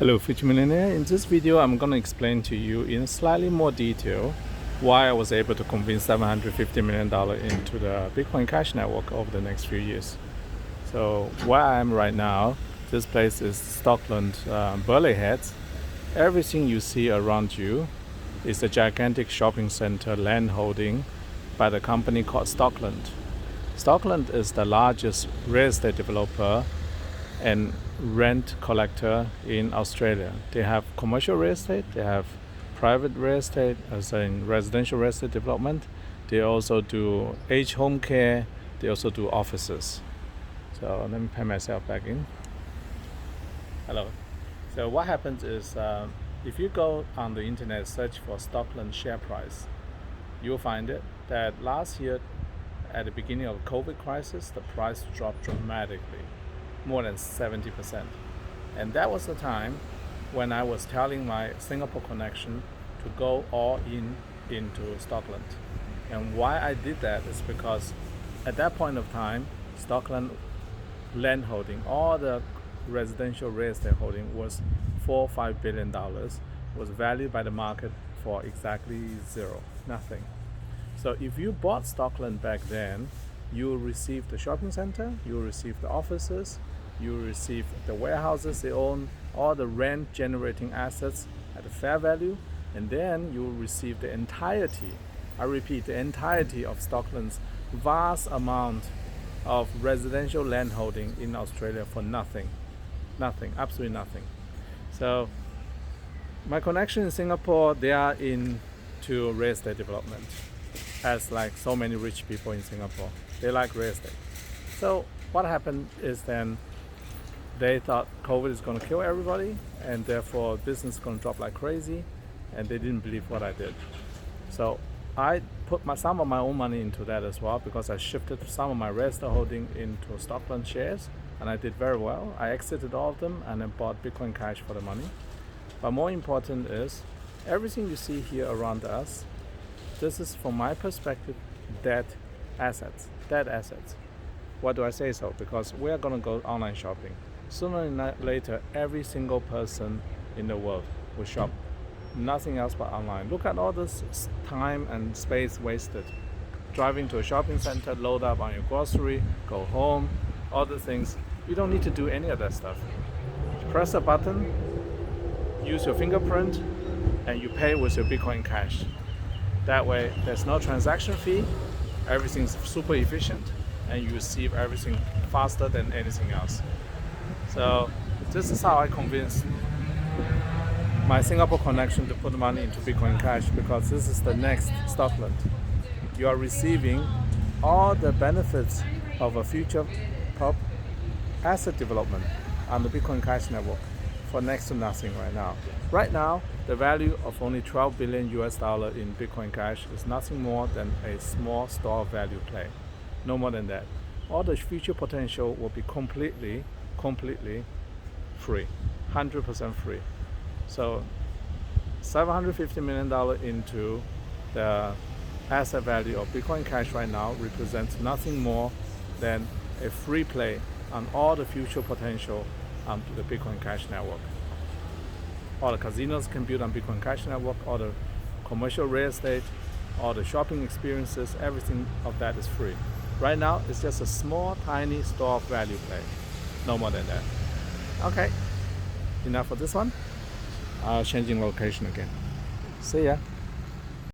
Hello, Future Millionaire. In this video, I'm going to explain to you in slightly more detail why I was able to convince $750 million into the Bitcoin Cash network over the next few years. So where I am right now, this place is Stockland, Burley Heads. Everything you see around you is a gigantic shopping center land holding by the company called Stockland. Stockland is the largest real estate developer and rent collector in Australia. They have commercial real estate, they have private real estate, as in residential real estate development. They also do aged home care, they also do offices. So let me put myself back in. Hello. So what happens is if you go on the internet, search for Stockland share price, you'll find it that last year at the beginning of COVID crisis, the price dropped dramatically, more than 70%. And that was the time when I was telling my Singapore connection to go all in into Stockland. And why I did that is because at that point of time, Stockland land holding, all the residential real estate holding was $4-5 billion, was valued by the market for exactly zero, nothing. So if you bought Stockland back then, you will receive the shopping center, you will receive the offices, you will receive the warehouses they own, all the rent generating assets at a fair value, and then you will receive the entirety, I repeat, the entirety of Stockland's vast amount of residential land holding in Australia for nothing. Nothing, absolutely nothing. So my connection in Singapore, they are into real estate development, as like so many rich people in Singapore. They like real estate. So what happened is then they thought COVID is going to kill everybody, and therefore business is going to drop like crazy, and they didn't believe what I did. So I put some of my own money into that as well, because I shifted some of my real estate holding into Stockland shares, and I did very well. I exited all of them and then bought Bitcoin Cash for the money. But more important is, everything you see here around us, this is from my perspective, dead assets. Why do I say so? Because we are going to go online shopping. Sooner or later, every single person in the world will shop. Nothing else but online. Look at all this time and space wasted. Driving to a shopping center, load up on your grocery, go home, all the things. You don't need to do any of that stuff. Press a button, use your fingerprint, and you pay with your Bitcoin Cash. That way, there's no transaction fee, everything's super efficient, and you receive everything faster than anything else. So this is how I convinced my Singapore connection to put money into Bitcoin Cash, because this is the next Stockland. You are receiving all the benefits of a future pop asset development on the Bitcoin Cash network for next to nothing right now. Right now, the value of only $12 billion in Bitcoin Cash is nothing more than a small store of value play. No more than that. All the future potential will be completely free, 100% free. So $750 million into the asset value of Bitcoin Cash right now represents nothing more than a free play on all the future potential onto the Bitcoin Cash network. All the casinos can build on Bitcoin Cash network, all the commercial real estate, all the shopping experiences, everything of that is free. Right now, it's just a small, tiny store of value play. No more than that. Okay, enough for this one. Changing location again. See ya.